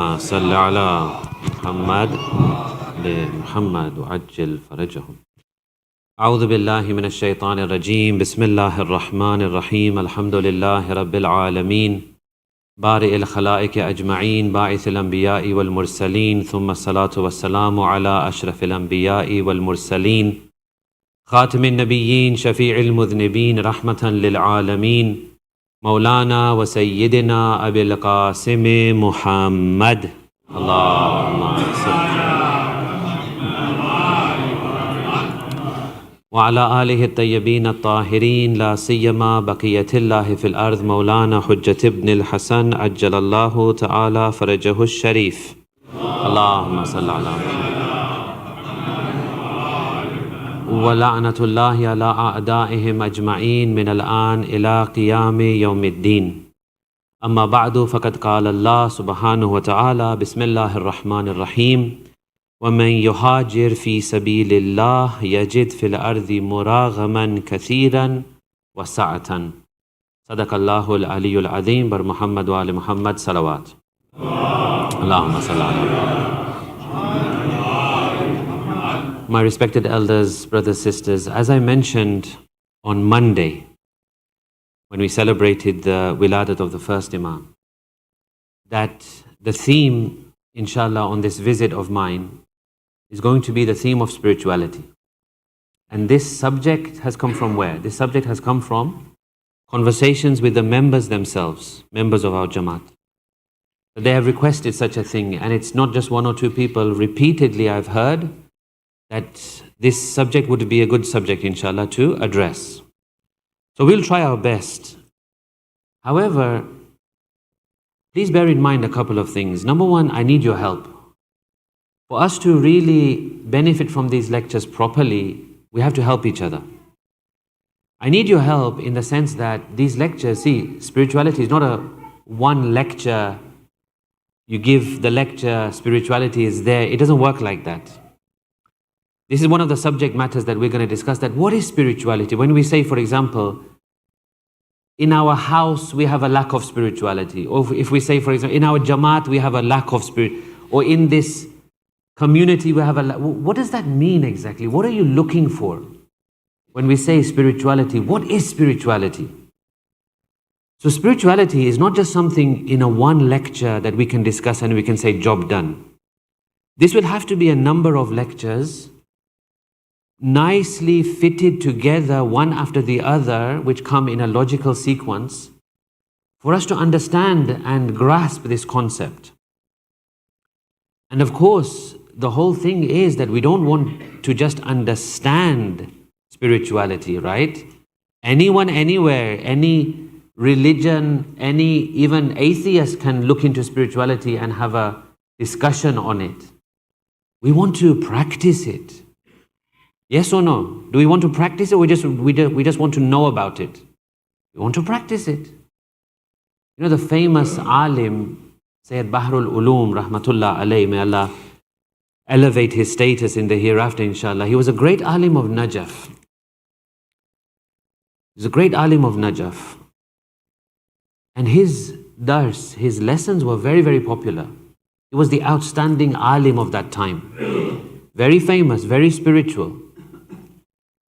صل على محمد محمد وعجل فرجهم. أعوذ بالله من الشيطان الرجيم. بسم الله الرحمن الرحيم. الحمد لله رب العالمين بارئ الخلائق أجمعين باعث الأنبياء والمرسلين ثم الصلاة والسلام على أشرف الأنبياء والمرسلين خاتم النبيين شفيع المذنبين رحمة للعالمين مولانا وسيدنا أبي القاسم محمد اللهم صل وعلى آله الطيبين الطاهرين لا سيما بقية الله في الأرض مولانا حجة ابن الحسن عجل الله تعالى فرجه الشريف اللهم صل على محمد ولعنة الله على أعدائهم أجمعين من الآن إلى قيام يوم الدين. أما بعد فقد قال الله سبحانه وتعالى بسم الله الرحمن الرحيم ومن يهاجر في سبيل الله يجد في الأرض مراغما كثيرا وسعة. صدق الله العلي العظيم. بر محمد وآل محمد صلوات. اللهم صل على محمد. My respected elders, brothers, sisters, as I mentioned on Monday, when we celebrated the wiladat of the first Imam, that the theme, inshallah, on this visit of mine is going to be the theme of spirituality. And this subject has come from where? This subject has come from conversations with the members themselves, members of our Jamaat. They have requested such a thing, and it's not just one or two people. Repeatedly I've heard that this subject would be a good subject, inshallah, to address. So we'll try our best. However, please bear in mind a couple of things. Number one, I need your help. For us to really benefit from these lectures properly, we have to help each other. I need your help in the sense that these lectures, see, spirituality is not a one lecture, you give the lecture, spirituality is there. It doesn't work like that. This is one of the subject matters that we're going to discuss, that what is spirituality? When we say, for example, in our house we have a lack of spirituality, or if we say, for example, in our Jamaat we have a lack of spirit, or in this community we have a what does that mean exactly? What are you looking for when we say spirituality? What is spirituality? So spirituality is not just something in a one lecture that we can discuss and we can say job done. This will have to be a number of lectures nicely fitted together one after the other, which come in a logical sequence for us to understand and grasp this concept. And of course, the whole thing is that we don't want to just understand spirituality, right? Anyone, anywhere, any religion, any even atheist can look into spirituality and have a discussion on it. We want to practice it. Yes or no? Do we want to practice it, or we just want to know about it? We want to practice it. You know the famous alim, Sayyid Bahrul Ulum, rahmatullah alayhi, may Allah elevate his status in the hereafter, inshallah. He was a great alim of Najaf. He was a great alim of Najaf. And his dars, his lessons were very, very popular. He was the outstanding alim of that time. Very famous, very spiritual.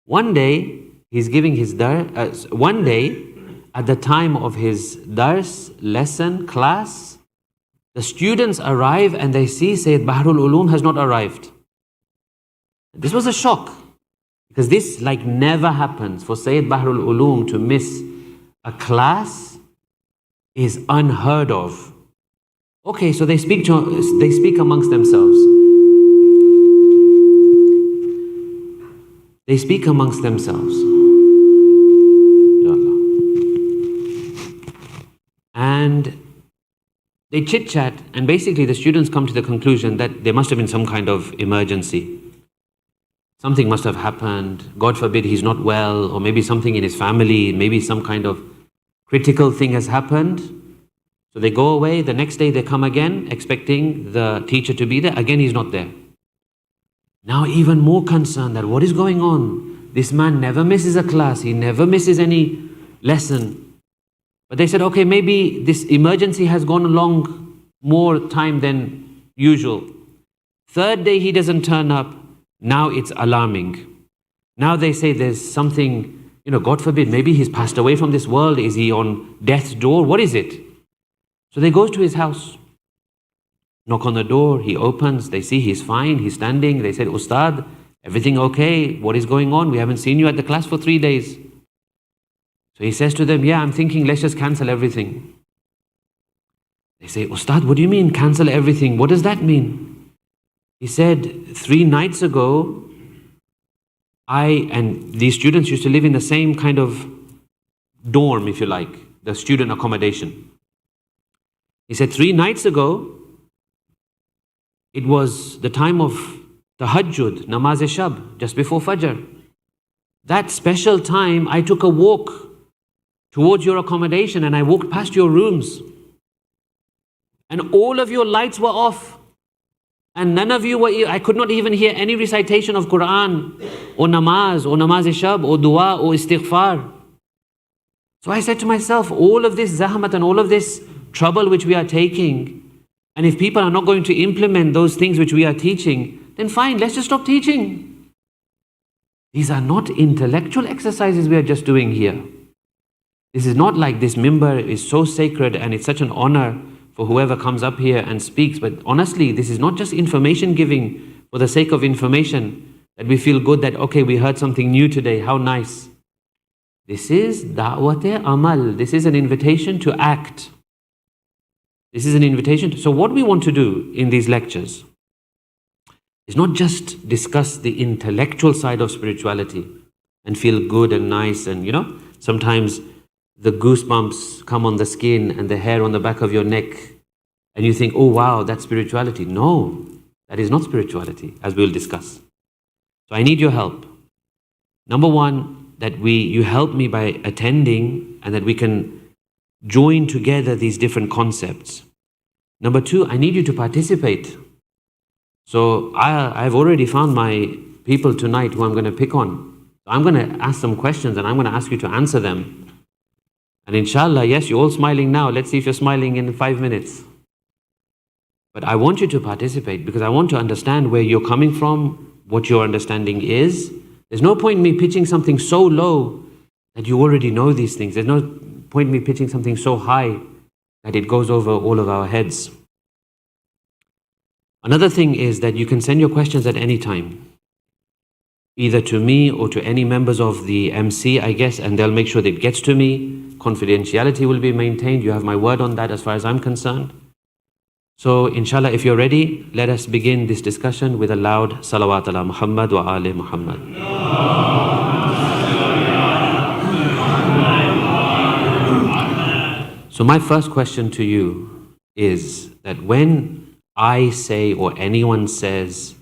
One day, he's giving his dars. One day, at the time of his dars, lesson, class, the students arrive and they see Sayyid Bahrul Ulum has not arrived. This was a shock, because this never happens. For Sayyid Bahrul Ulum to miss a class is unheard of. Okay, so they speak amongst themselves. They speak amongst themselves. Ya Allah. And they chit-chat, and basically the students come to the conclusion that there must have been some kind of emergency. Something must have happened. God forbid he's not well, or maybe something in his family, maybe some kind of critical thing has happened. So they go away. The next day they come again, expecting the teacher to be there. Again, he's not there. Now even more concerned that what is going on? This man never misses a class. He never misses any lesson. But they said, okay, maybe this emergency has gone along more time than usual. Third day he doesn't turn up. Now it's alarming. Now they say there's something, God forbid, maybe he's passed away from this world. Is he on death's door? What is it? So they go to his house, knock on the door, he opens, they see he's fine, he's standing. They said, Ustad, everything okay? What is going on? We haven't seen you at the class for 3 days. So he says to them, yeah, I'm thinking let's just cancel everything. They say, Ustad, what do you mean cancel everything? What does that mean? He said, 3 nights ago, I and these students used to live in the same kind of dorm, if you like, the student accommodation. He said, 3 nights ago, it was the time of tahajjud, namaz-e-shab, just before Fajr. That special time, I took a walk towards your accommodation and I walked past your rooms. And all of your lights were off. And none of you were, I could not even hear any recitation of Quran or namaz-e-shab or dua or istighfar. So I said to myself, all of this zahmat and all of this trouble which we are taking, and if people are not going to implement those things which we are teaching, then fine, let's just stop teaching. These are not intellectual exercises we are just doing here. This is not like this mimbar is so sacred and it's such an honor for whoever comes up here and speaks. But honestly, this is not just information giving for the sake of information, that we feel good that, okay, we heard something new today, how nice. This is da'wat-e-amal. This is an invitation to act. This is an invitation to... So what we want to do in these lectures is not just discuss the intellectual side of spirituality and feel good and nice and, sometimes the goosebumps come on the skin and the hair on the back of your neck and you think, oh wow, that's spirituality. No, that is not spirituality, as we'll discuss. So I need your help. Number one, that you help me by attending and that we can join together these different concepts. Number two, I need you to participate. So I've already found my people tonight who I'm going to pick on. I'm going to ask some questions and I'm going to ask you to answer them. And inshallah, yes, you're all smiling now. Let's see if you're smiling in 5 minutes. But I want you to participate because I want to understand where you're coming from, what your understanding is. There's no point in me pitching something so low that you already know these things. There's no point in me pitching something so high that it goes over all of our heads. Another thing is that you can send your questions at any time, either to me or to any members of the MC, I guess, and they'll make sure that it gets to me. Confidentiality will be maintained. You have my word on that as far as I'm concerned. So inshallah, if you're ready, let us begin this discussion with a loud salawat ala Muhammad wa ali Muhammad. So my first question to you is that when I say or anyone says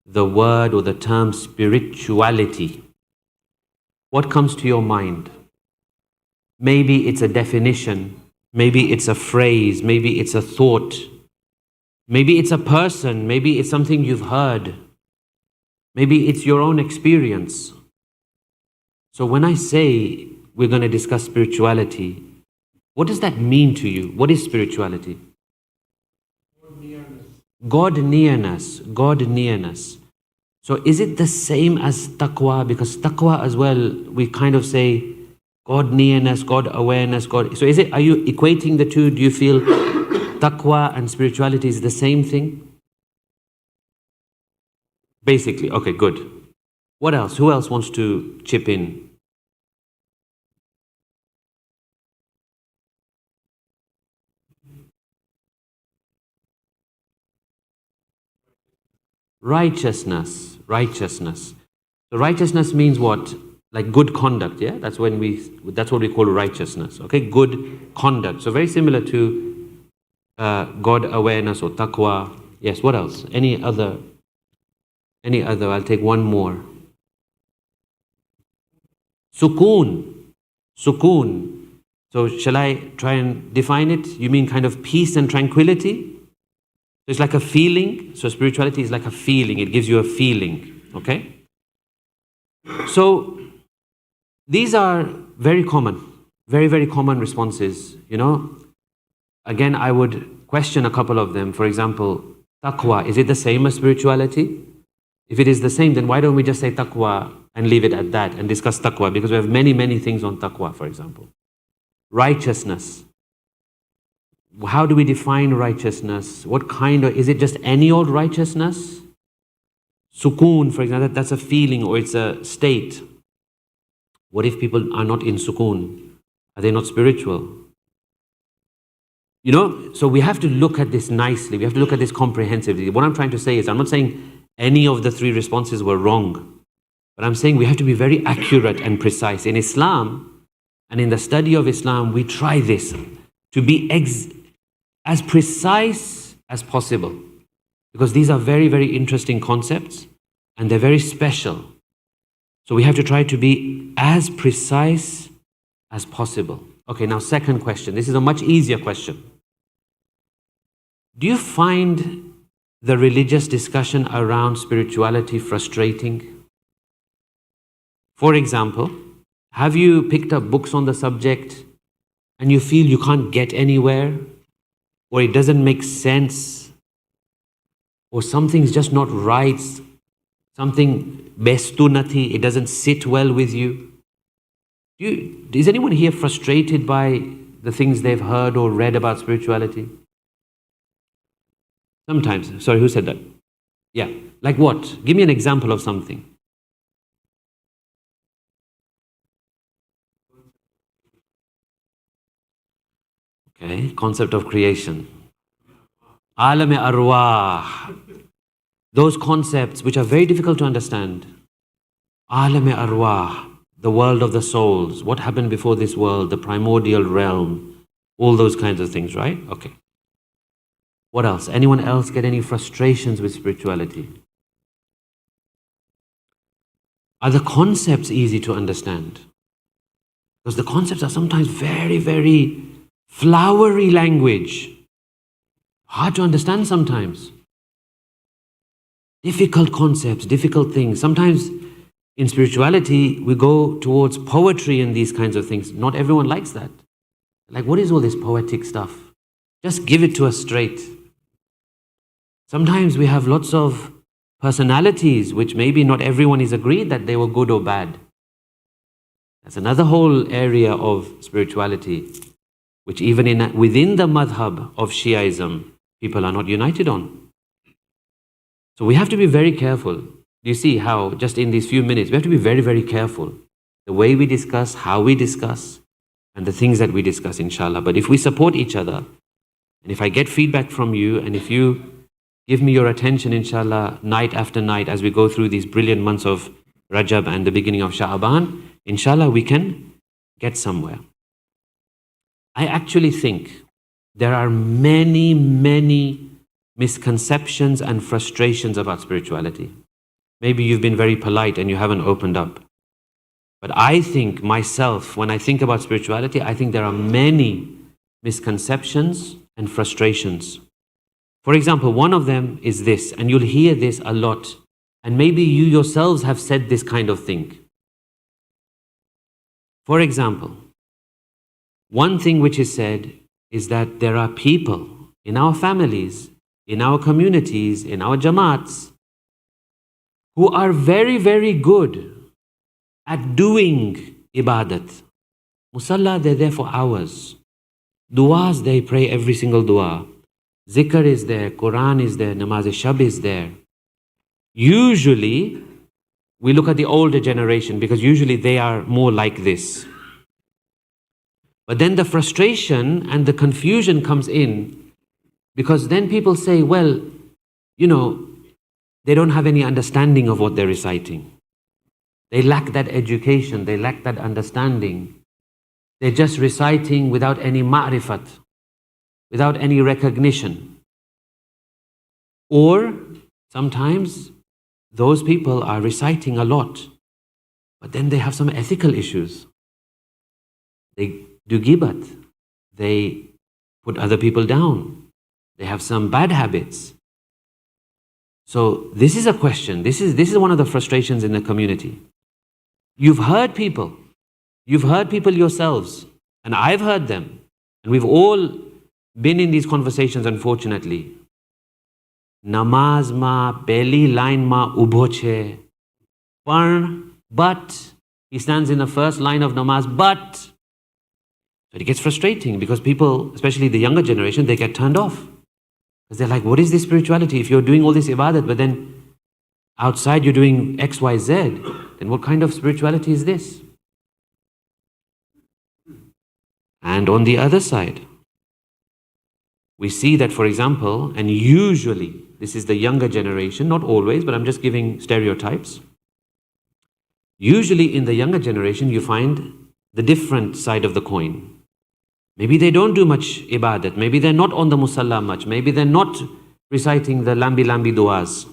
the word or the term spirituality, what comes to your mind? Maybe it's a definition, maybe it's a phrase, maybe it's a thought, maybe it's a person, maybe it's something you've heard, maybe it's your own experience. So when I say we're going to discuss spirituality, what does that mean to you? What is spirituality? God nearness. God nearness. So is it the same as taqwa? Because taqwa as well, we kind of say God nearness, God awareness, God. So are you equating the two? Do you feel taqwa and spirituality is the same thing? Basically, okay, good. What else? Who else wants to chip in? Righteousness. So righteousness means what? Like good conduct, yeah? That's what we call righteousness, okay? Good conduct. So very similar to God awareness or taqwa. Yes, what else? Any other? I'll take one more. Sukoon. So shall I try and define it? You mean kind of peace and tranquility? So it's like a feeling. So spirituality is like a feeling. It gives you a feeling, okay? So these are very common, very, very common responses, Again, I would question a couple of them. For example, taqwa, is it the same as spirituality? If it is the same, then why don't we just say taqwa and leave it at that and discuss taqwa? Because we have many, many things on taqwa, for example. Righteousness. How do we define righteousness? What kind of, is it just any old righteousness? Sukoon, for example, that's a feeling or it's a state. What if people are not in sukoon? Are they not spiritual? You know, so we have to look at this nicely. We have to look at this comprehensively. What I'm trying to say is, I'm not saying any of the three responses were wrong, but I'm saying we have to be very accurate and precise. In Islam and in the study of Islam, we try this to be as precise as possible, because these are very, very interesting concepts and they're very special. So we have to try to be as precise as possible. Okay, now second question. This is a much easier question. Do you find the religious discussion around spirituality frustrating? For example, have you picked up books on the subject and you feel you can't get anywhere, or it doesn't make sense, or something's just not right, something bestu nati, it doesn't sit well with you? Is anyone here frustrated by the things they've heard or read about spirituality? Sometimes. Sorry, who said that? Yeah. Like what? Give me an example of something. Okay, concept of creation. Alam-e arwah. Those concepts which are very difficult to understand. Alam-e arwah, the world of the souls, what happened before this world, the primordial realm, all those kinds of things, right? Okay. What else? Anyone else get any frustrations with spirituality? Are the concepts easy to understand? Because the concepts are sometimes very, very flowery language. Hard to understand sometimes. Difficult concepts, difficult things. Sometimes in spirituality, we go towards poetry and these kinds of things. Not everyone likes that. Like, what is all this poetic stuff? Just give it to us straight. Sometimes we have lots of personalities which maybe not everyone is agreed that they were good or bad. That's another whole area of spirituality, which even within the madhab of Shiaism, people are not united on. So we have to be very careful. You see how, just in these few minutes, we have to be very, very careful. The way we discuss, how we discuss, and the things that we discuss, inshallah. But if we support each other, and if I get feedback from you, and if you give me your attention, inshallah, night after night, as we go through these brilliant months of Rajab and the beginning of Sha'aban, inshallah, we can get somewhere. I actually think there are many, many misconceptions and frustrations about spirituality. Maybe you've been very polite and you haven't opened up. But I think myself, when I think about spirituality, I think there are many misconceptions and frustrations. For example, one of them is this, and you'll hear this a lot, and maybe you yourselves have said this kind of thing. For example, one thing which is said is that there are people in our families, in our communities, in our jamaats, who are very, very good at doing ibadat. Musalla, they're there for hours. Du'as, they pray every single dua. Zikr is there, Quran is there, Namaz-e-Shab is there. Usually, we look at the older generation because usually they are more like this. But then the frustration and the confusion comes in because then people say, well, you know, they don't have any understanding of what they're reciting. They lack that education, they lack that understanding. They're just reciting without any ma'rifat, without any recognition. Or sometimes those people are reciting a lot, but then they have some ethical issues. They do ghibat, they put other people down, they have some bad habits. So this is a question, this is one of the frustrations in the community. You've heard people yourselves, and I've heard them, and we've all been in these conversations, unfortunately. Namaz ma pehli line ma ubho che, but he stands in the first line of namaz, but it gets frustrating because people, especially the younger generation, they get turned off. Because they're like, what is this spirituality? If you're doing all this ibadat, but then outside you're doing X, Y, Z, then what kind of spirituality is this? And on the other side, we see that, for example, and usually this is the younger generation, not always, but I'm just giving stereotypes. Usually in the younger generation, you find the different side of the coin. Maybe they don't do much ibadat, maybe they're not on the musalla much, maybe they're not reciting the lambi du'as,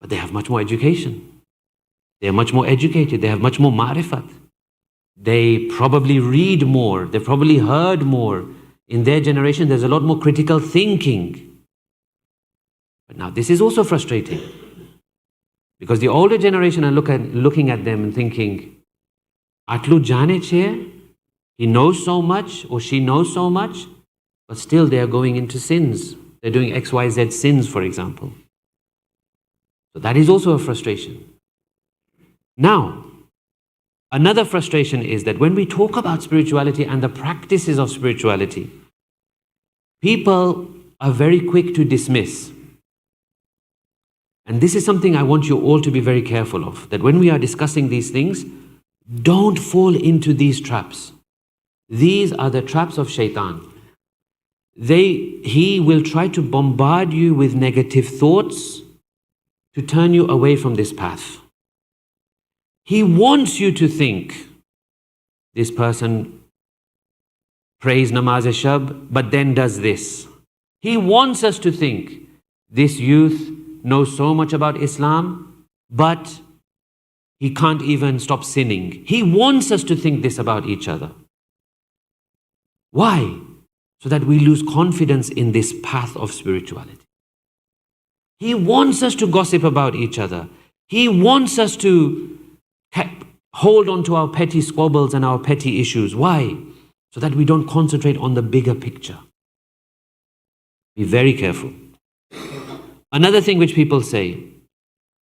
but they have much more education. They are much more educated, they have much more ma'rifat. They probably read more, they've probably heard more. In their generation, there's a lot more critical thinking. But now this is also frustrating. Because the older generation are looking at them and thinking, Atlu jane che, he knows so much or she knows so much, but still they are going into sins. They're doing X, Y, Z sins, for example. So that is also a frustration. Now, another frustration is that when we talk about spirituality and the practices of spirituality, people are very quick to dismiss. And this is something I want you all to be very careful of, that when we are discussing these things, don't fall into these traps. These are the traps of shaitan. He will try to bombard you with negative thoughts to turn you away from this path. He wants you to think, this person prays namaz-e-shab, but then does this. He wants us to think, this youth knows so much about Islam, but he can't even stop sinning. He wants us to think this about each other. Why? So that we lose confidence in this path of spirituality. He wants us to gossip about each other. He wants us to hold on to our petty squabbles and our petty issues. Why? So that we don't concentrate on the bigger picture. Be very careful. Another thing which people say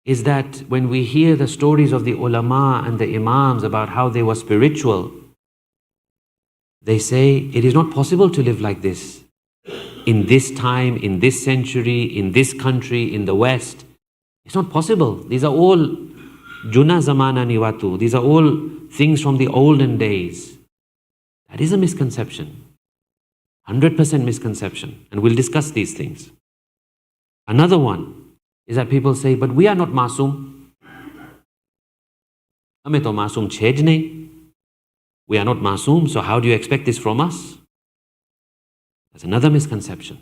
is that when we hear the stories of the ulama and the imams about how they were spiritual, they say it is not possible to live like this in this time, in this century, in this country, in the West. It's not possible. These are all Juna Zamana Niwatu. These are all things from the olden days. That is a misconception. 100% misconception. And we'll discuss these things. Another one is that people say, but we are not masoom. Hame to masoom chej nahi. We are not masoom, so how do you expect this from us? That's another misconception.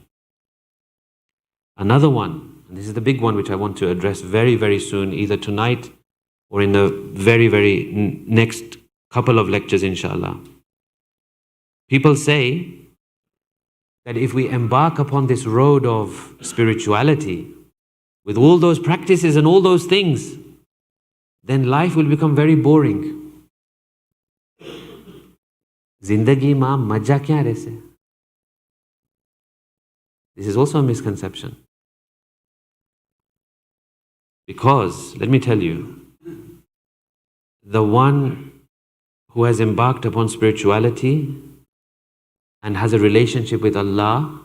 Another one, and this is the big one which I want to address very, very soon, either tonight or in the very, very next couple of lectures, inshallah. People say that if we embark upon this road of spirituality, with all those practices and all those things, then life will become very boring. Zindagi ma maja kya rese? This is also a misconception. Because, let me tell you, the one who has embarked upon spirituality and has a relationship with Allah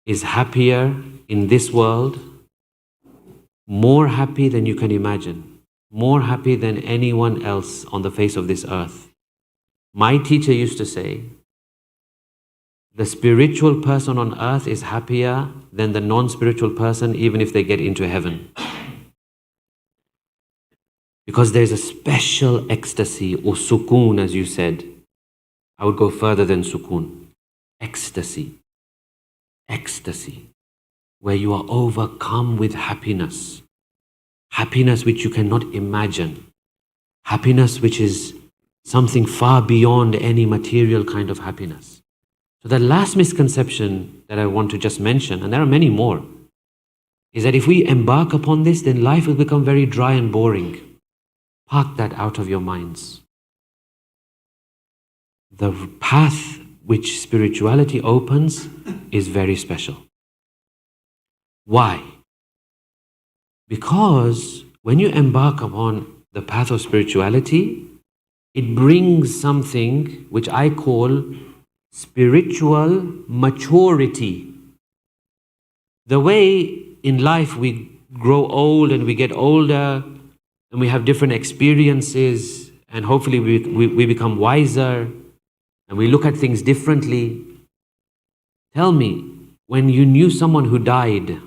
is happier in this world, more happy than you can imagine, more happy than anyone else on the face of this earth. My teacher used to say, the spiritual person on earth is happier than the non-spiritual person, even if they get into heaven. Because there's a special ecstasy, or sukoon, as you said. I would go further than sukoon. Ecstasy. Ecstasy. Where you are overcome with happiness. Happiness which you cannot imagine. Happiness which is something far beyond any material kind of happiness. So the last misconception that I want to just mention, and there are many more, is that if we embark upon this, then life will become very dry and boring. Park that out of your minds. The path which spirituality opens is very special. Why? Because when you embark upon the path of spirituality, it brings something which I call spiritual maturity. The way in life we grow old and we get older and we have different experiences and hopefully we become wiser and we look at things differently. Tell me, when you knew someone who died,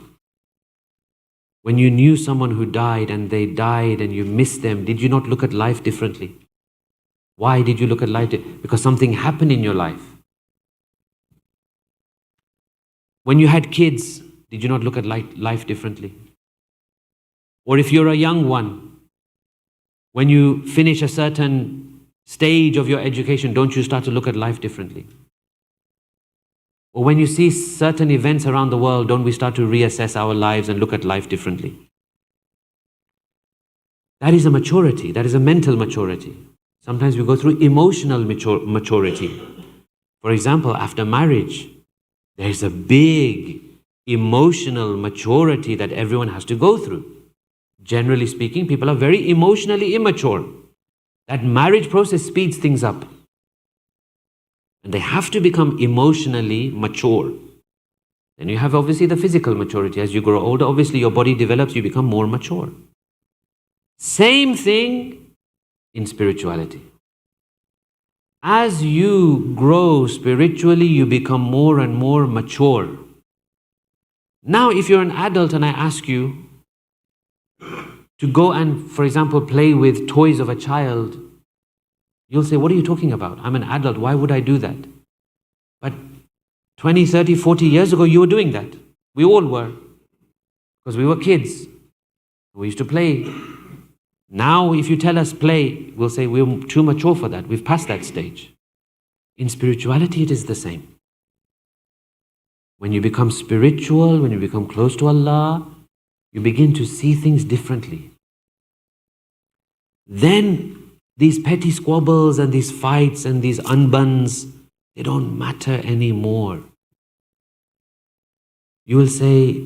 when you knew someone who died and they died and you missed them, did you not look at life differently? Why did you look at life differently? Because something happened in your life. When you had kids, did you not look at life differently? Or if you're a young one, when you finish a certain stage of your education, don't you start to look at life differently? Or when you see certain events around the world, don't we start to reassess our lives and look at life differently? That is a maturity, that is a mental maturity. Sometimes we go through emotional maturity. For example, after marriage, there is a big emotional maturity that everyone has to go through. Generally speaking, people are very emotionally immature. That marriage process speeds things up. And they have to become emotionally mature. Then you have obviously the physical maturity. As you grow older, obviously your body develops, you become more mature. Same thing in spirituality. As you grow spiritually, you become more and more mature. Now, if you're an adult and I ask you to go and, for example, play with toys of a child, you'll say, what are you talking about? I'm an adult, why would I do that? But 20, 30, 40 years ago, you were doing that. We all were. Because we were kids. We used to play. Now, if you tell us play, we'll say we're too mature for that. We've passed that stage. In spirituality, it is the same. When you become spiritual, when you become close to Allah, you begin to see things differently. Then these petty squabbles and these fights and these unbuns, they don't matter anymore. You will say,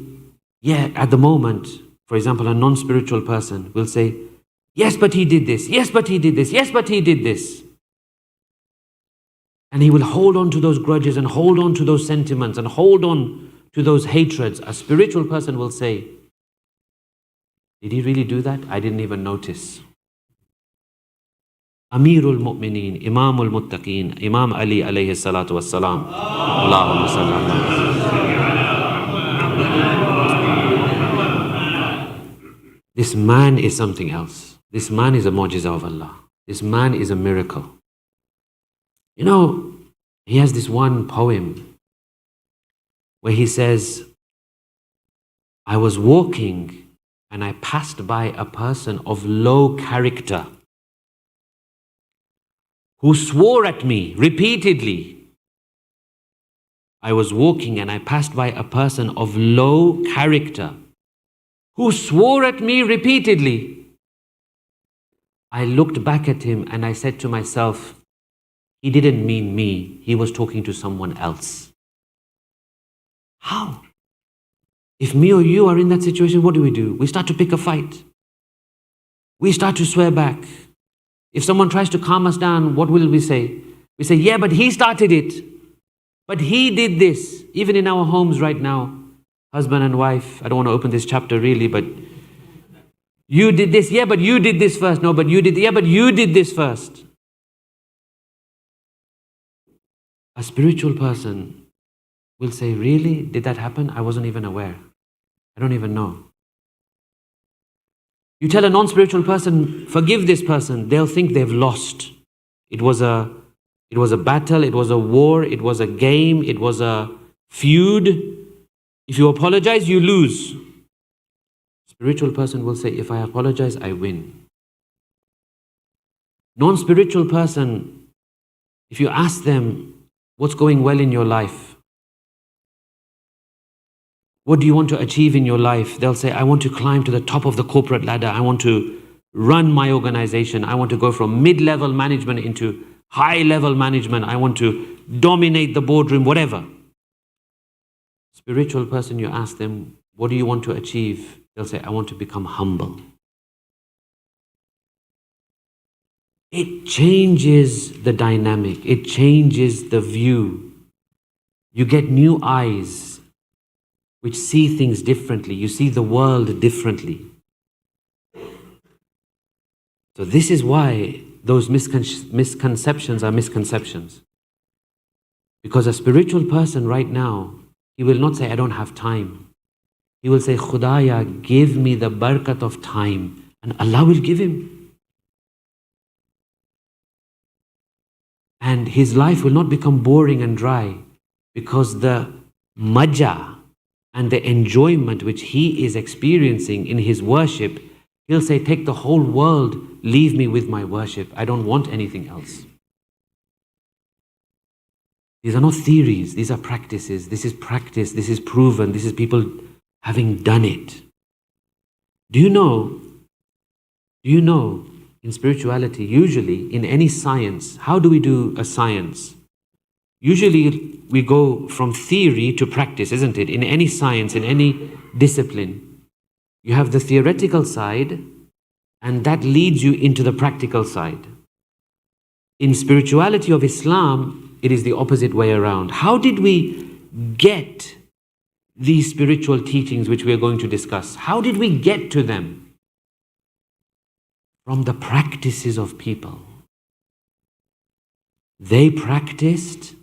yeah, at the moment, for example, a non-spiritual person will say, yes, but he did this, yes, but he did this, yes, but he did this. And he will hold on to those grudges and hold on to those sentiments and hold on to those hatreds. A spiritual person will say, did he really do that? I didn't even notice. Amirul Mu'mineen, Imamul Muttaqeen, Imam Ali alayhi salatu wassalam. Allahumma salli ala. This man is something else. This man is a mu'jiza of Allah. This man is a miracle. You know, he has this one poem where he says, I was walking and I passed by a person of low character who swore at me repeatedly. I was walking and I passed by a person of low character who swore at me repeatedly. I looked back at him and I said to myself, he didn't mean me, he was talking to someone else. How? If me or you are in that situation, what do? We start to pick a fight. We start to swear back. If someone tries to calm us down, what will we say? We say, yeah, but he started it. But he did this. Even in our homes right now, husband and wife, I don't want to open this chapter really, but you did this. Yeah, but you did this first. No, but you did. Yeah, but you did this first. A spiritual person will say, really? Did that happen? I wasn't even aware. I don't even know. You tell a non-spiritual person, forgive this person, they'll think they've lost. It was a battle, it was a war, it was a game, it was a feud. If you apologize, you lose. Spiritual person will say, if I apologize, I win. Non-spiritual person, if you ask them, what's going well in your life? What do you want to achieve in your life? They'll say, I want to climb to the top of the corporate ladder. I want to run my organization. I want to go from mid-level management into high level management, I want to dominate the boardroom, whatever. Spiritual person, you ask them, what do you want to achieve? They'll say, I want to become humble. It changes the dynamic. It changes the view. You get new eyes which see things differently. You see the world differently. So this is why those misconceptions are misconceptions. Because a spiritual person right now, he will not say, I don't have time. He will say, Khudaya, give me the barakat of time. And Allah will give him. And his life will not become boring and dry, because the maja and the enjoyment which he is experiencing in his worship, he'll say, take the whole world, leave me with my worship. I don't want anything else. These are not theories, these are practices. This is practice, this is proven, this is people having done it. Do you know in spirituality, usually in any science, how do we do a science? Usually we go from theory to practice, isn't it? In any science, in any discipline, you have the theoretical side, and that leads you into the practical side. In spirituality of Islam, it is the opposite way around. How did we get these spiritual teachings which we are going to discuss? How did we get to them? From the practices of people. They practiced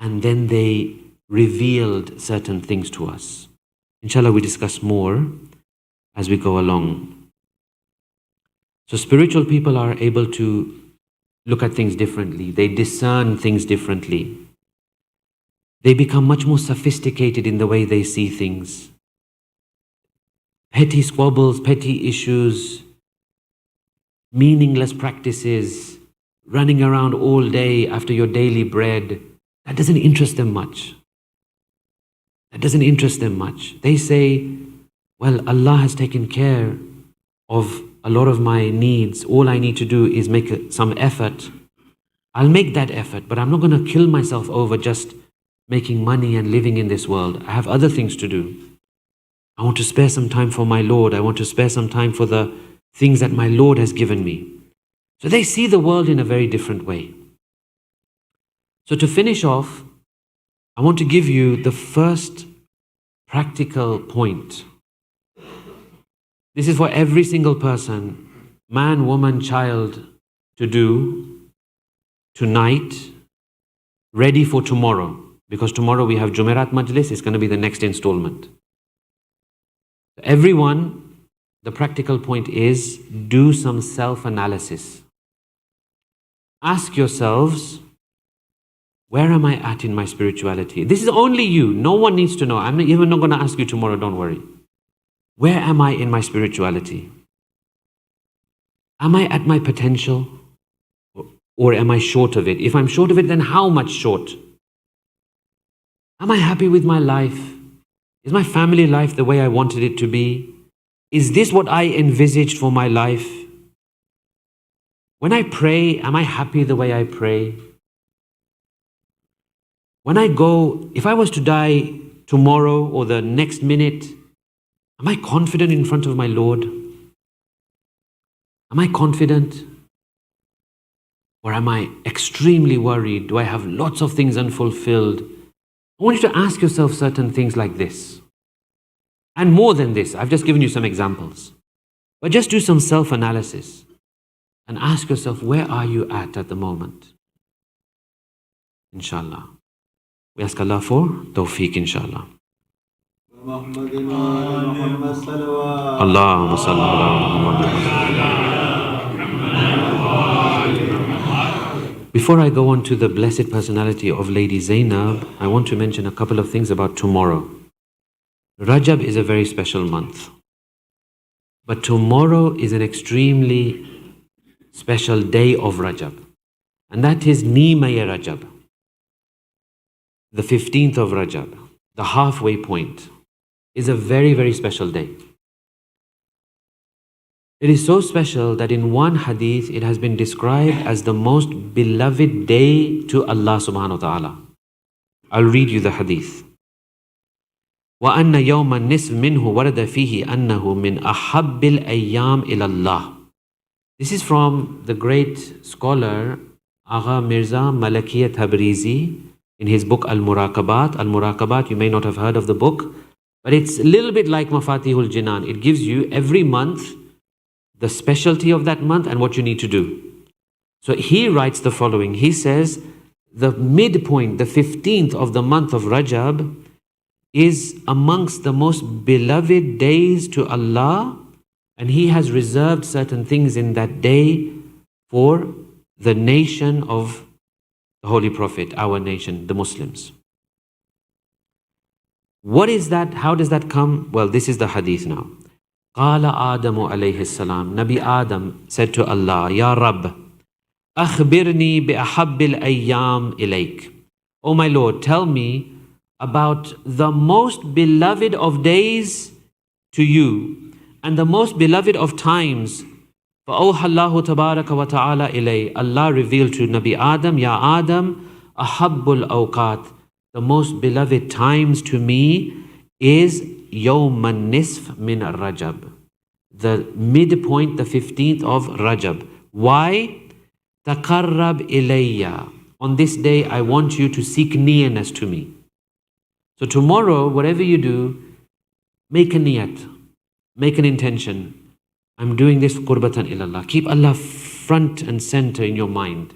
and then they revealed certain things to us. Inshallah, we discuss more as we go along. So spiritual people are able to look at things differently. They discern things differently. They become much more sophisticated in the way they see things. Petty squabbles, petty issues, meaningless practices, running around all day after your daily bread, that doesn't interest them much. That doesn't interest them much. They say, well, Allah has taken care of a lot of my needs. All I need to do is make some effort. I'll make that effort, but I'm not going to kill myself over just making money and living in this world. I have other things to do. I want to spare some time for my Lord. I want to spare some time for the things that my Lord has given me. So they see the world in a very different way. So to finish off, I want to give you the first practical point. This is for every single person, man, woman, child, to do tonight, ready for tomorrow. Because tomorrow we have Jumerat Majlis, it's going to be the next installment. Everyone, the practical point is, do some self-analysis. Ask yourselves, where am I at in my spirituality? This is only you. No one needs to know. I'm even not going to ask you tomorrow, don't worry. Where am I in my spirituality? Am I at my potential? Or am I short of it? If I'm short of it, then how much short? Am I happy with my life? Is my family life the way I wanted it to be? Is this what I envisaged for my life? When I pray, am I happy the way I pray? When I go, if I was to die tomorrow or the next minute, am I confident in front of my Lord? Am I confident? Or am I extremely worried? Do I have lots of things unfulfilled? I want you to ask yourself certain things like this. And more than this, I've just given you some examples. But just do some self-analysis and ask yourself, where are you at the moment? Inshallah. We ask Allah for tawfiq, inshallah. Allahumma salli ala Muhammad. Before I go on to the blessed personality of Lady Zainab, I want to mention a couple of things about tomorrow. Rajab is a very special month. But tomorrow is an extremely special day of Rajab. And that is Nimaya Rajab. The 15th of Rajab, the halfway point, is a very, very special day. It is so special that in one hadith it has been described as the most beloved day to Allah subhanahu wa ta'ala. I'll read you the hadith. وَأَنَّ يَوْمَ النِّصْفِ مِنْهُ وَرَدَ فِيهِ أَنَّهُ مِنْ أَحَبِّ الْأَيَّامِ إِلَى اللَّهِ. This is from the great scholar Agha Mirza Malakiya Tabrizi in his book Al-Muraqabat. Al-Muraqabat, you may not have heard of the book, but it's a little bit like Mafatihul Jinan. It gives you every month the specialty of that month and what you need to do. So he writes the following. He says, the midpoint, the 15th of the month of Rajab is amongst the most beloved days to Allah, and He has reserved certain things in that day for the nation of the Holy Prophet, our nation, the Muslims. What is that? How does that come? Well, this is the hadith now. قال آدم عليه السلام, Nabi Adam said to Allah, Ya Rabb, أخبرني بأحب الأيام إليك. Oh my Lord, tell me about the most beloved of days to you and the most beloved of times. فأوحى الله تبارك وتعالى إليه. Allah revealed to Nabi Adam, Ya Adam, أحب الأوقات. The most beloved times to me is يوم النصف من Rajab. The midpoint, the 15th of Rajab. Why? تقرب إلي. On this day, I want you to seek nearness to me. So tomorrow, whatever you do, make a niyat, make an intention. I'm doing this qurbatan ilallah. Keep Allah front and center in your mind.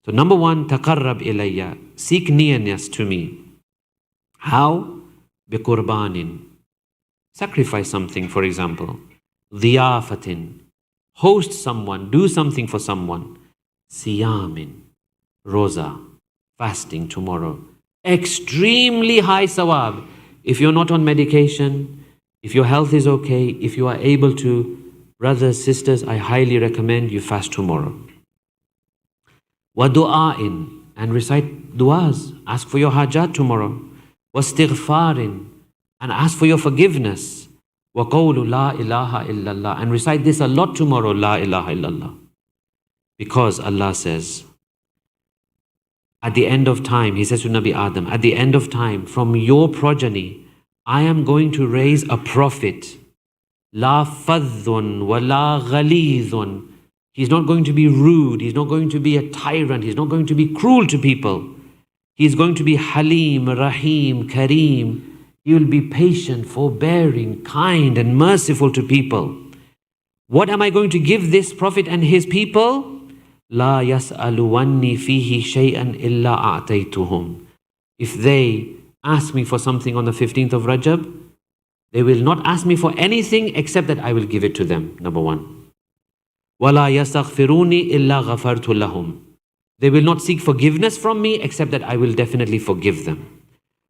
So number one, taqarrab ilayya, seek nearness to me. How? Biqurbanin. Sacrifice something, for example. Dhiyafatin. Host someone, do something for someone. Siyamin. Roza. Fasting tomorrow. Extremely high sawab. If you're not on medication, if your health is okay, if you are able to, brothers, sisters, I highly recommend you fast tomorrow. Wa du'ain, and recite du'as. Ask for your hajat tomorrow. Wa istighfarin, and ask for your forgiveness. Wa qawlu la ilaha illallah, and recite this a lot tomorrow, la ilaha illallah. Because Allah says, at the end of time, He says to Nabi Adam, at the end of time, from your progeny, I am going to raise a prophet. La fadhun wa la ghalidhun. He's not going to be rude. He's not going to be a tyrant. He's not going to be cruel to people. He's going to be Halim, Rahim, Kareem. He will be patient, forbearing, kind and merciful to people. What am I going to give this prophet and his people? La yas'aluwanni fihi shay'an illa a'taytuhum. If they ask me for something on the 15th of Rajab, they will not ask me for anything except that I will give it to them, number one. Wala yastaghfiruni illa ghafartu lahum. They will not seek forgiveness from me except that I will definitely forgive them.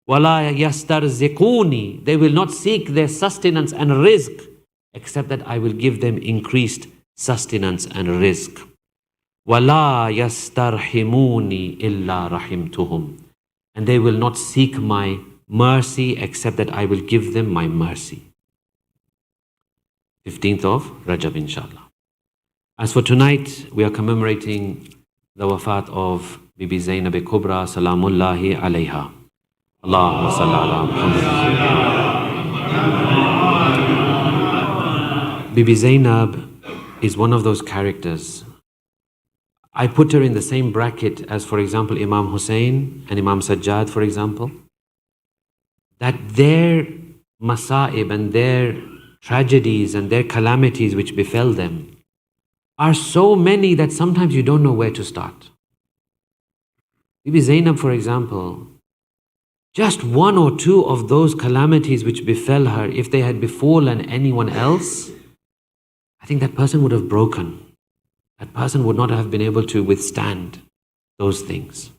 Wala yastarziquni. They will not seek their sustenance and rizq except that I will give them increased sustenance and rizq. وَلَا يَسْتَرْحِمُونِي إِلَّا رَحِمْتُهُمْ. And they will not seek my mercy except that I will give them my mercy. 15th of Rajab, inshallah. As for tonight, we are commemorating the wafat of Bibi Zainab Kubra, salamullahi alayha. Allahumma salli ala Muhammad. Bibi Zainab is one of those characters. I put her in the same bracket as, for example, Imam Hussein and Imam Sajjad, for example. That their masa'ib and their tragedies and their calamities which befell them are so many that sometimes you don't know where to start. Bibi Zainab, for example, just one or two of those calamities which befell her, if they had befallen anyone else, I think that person would have broken. That person would not have been able to withstand those things.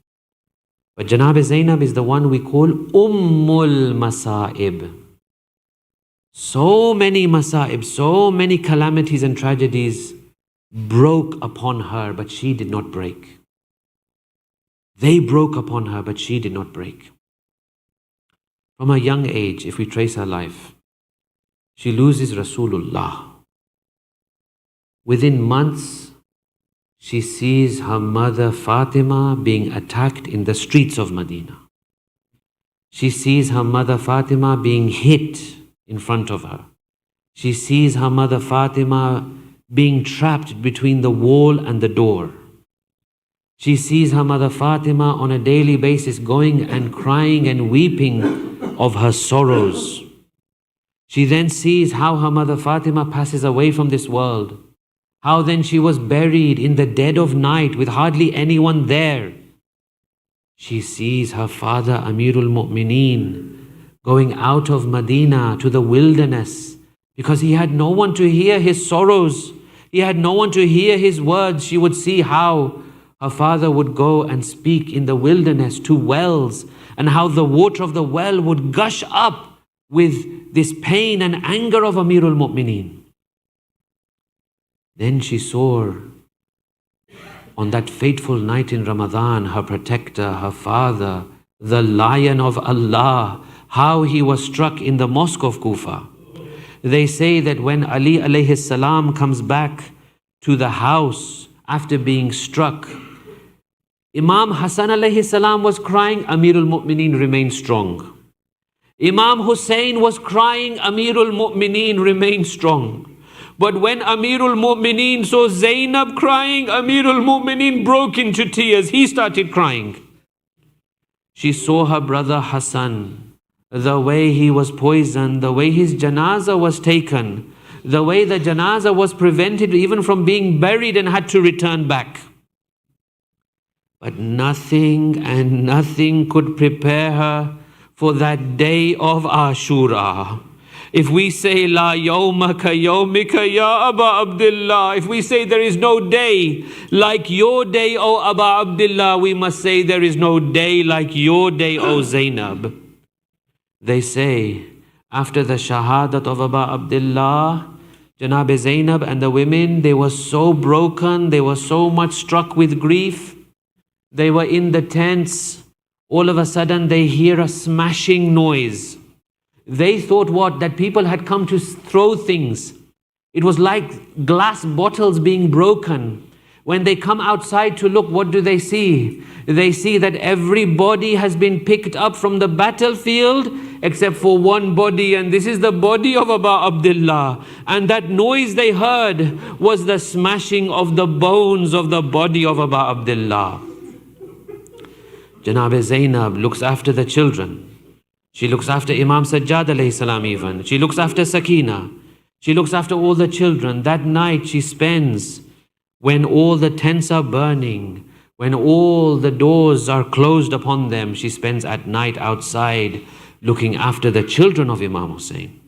But Janab Zainab is the one we call Ummul Masa'ib. So many masa'ib, so many calamities and tragedies broke upon her, but she did not break. They broke upon her, but she did not break. From a young age, if we trace her life, she loses Rasulullah Within months, she sees her mother Fatima being attacked in the streets of Medina. She sees her mother Fatima being hit in front of her. She sees her mother Fatima being trapped between the wall and the door. She sees her mother Fatima on a daily basis going and crying and weeping of her sorrows. She then sees how her mother Fatima passes away from this world. How then she was buried in the dead of night with hardly anyone there. She sees her father Amirul Mu'mineen going out of Medina to the wilderness because he had no one to hear his sorrows. He had no one to hear his words. She would see how her father would go and speak in the wilderness to wells, and how the water of the well would gush up with this pain and anger of Amirul Mu'mineen. Then she saw on that fateful night in Ramadan, her protector, her father, the lion of Allah, how he was struck in the mosque of Kufa. They say that when Ali alayhi salam comes back to the house after being struck, Imam Hassan alayhi salam was crying, Amirul Mu'mineen remained strong. Imam Hussein was crying, Amirul Mu'mineen remained strong. But when Amirul Mu'mineen saw Zainab crying, Amirul Mu'mineen broke into tears. He started crying. She saw her brother Hassan, the way he was poisoned, the way his janazah was taken, the way the janazah was prevented even from being buried and had to return back. But nothing and nothing could prepare her for that day of Ashura. If we say La yawma ka yawmika ya Aba Abdullah, if we say there is no day like your day, O Aba Abdullah, we must say there is no day like your day, O Zainab. They say after the shahadat of Aba Abdullah, Janab Zainab and the women, they were so broken, they were so much struck with grief. They were in the tents. All of a sudden they hear a smashing noise. They thought what? That people had come to throw things. It was like glass bottles being broken. When they come outside to look, what do they see? They see that every body has been picked up from the battlefield except for one body, and this is the body of Aba Abdullah. And that noise they heard was the smashing of the bones of the body of Aba Abdullah. Janab Zainab looks after the children. She looks after Imam Sajjad alayhi salam even. She looks after Sakina. She looks after all the children. That night she spends, when all the tents are burning, when all the doors are closed upon them, she spends at night outside looking after the children of Imam Hussein.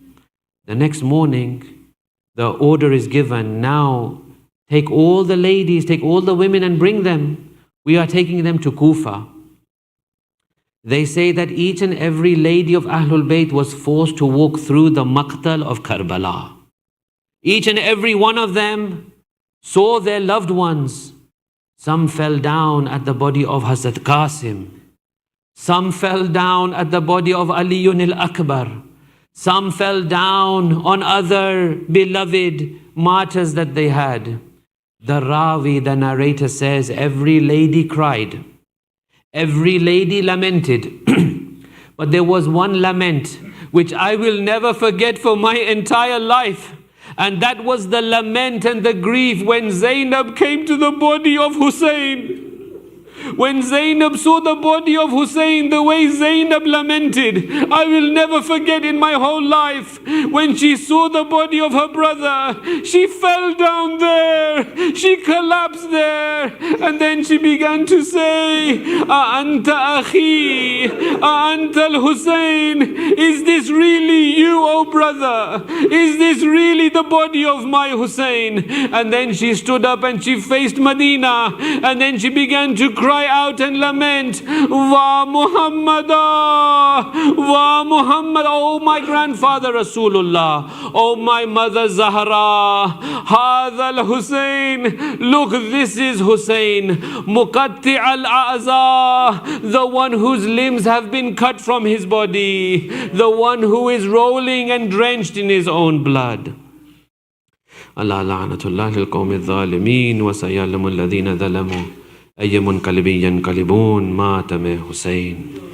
The next morning, the order is given, now take all the ladies, take all the women and bring them. We are taking them to Kufa. They say that each and every lady of Ahlul-bayt was forced to walk through the maqtal of Karbala. Each and every one of them saw their loved ones. Some fell down at the body of Hazrat Qasim. Some fell down at the body of Aliyun al-Akbar. Some fell down on other beloved martyrs that they had. The Rawi, the narrator says, every lady cried. Every lady lamented. But there was one lament which I will never forget for my entire life. And that was the lament and the grief when Zainab came to the body of Hussein. When Zainab saw the body of Hussein, the way Zainab lamented, I will never forget in my whole life. When she saw the body of her brother, she fell down there, she collapsed there, and then she began to say, A'anta akhi, A'anta al-Hussein, is this really you, O brother? Is this really the body of my Hussein? And then she stood up and she faced Medina, and then she began to cry out and lament, Wa Muhammadah, Wa Muhammad, oh my grandfather Rasulullah, oh my mother Zahra, Hadha al-Hussein, look, this is Hussein, Muqatti al-A'za, the one whose limbs have been cut from his body, the one who is rolling and drenched in his own blood. Allah la'natullahi al-qawmi al-zalimin wa sayalamu alladhina zalamu ayya munqalibin yanqalibun matame Hussein.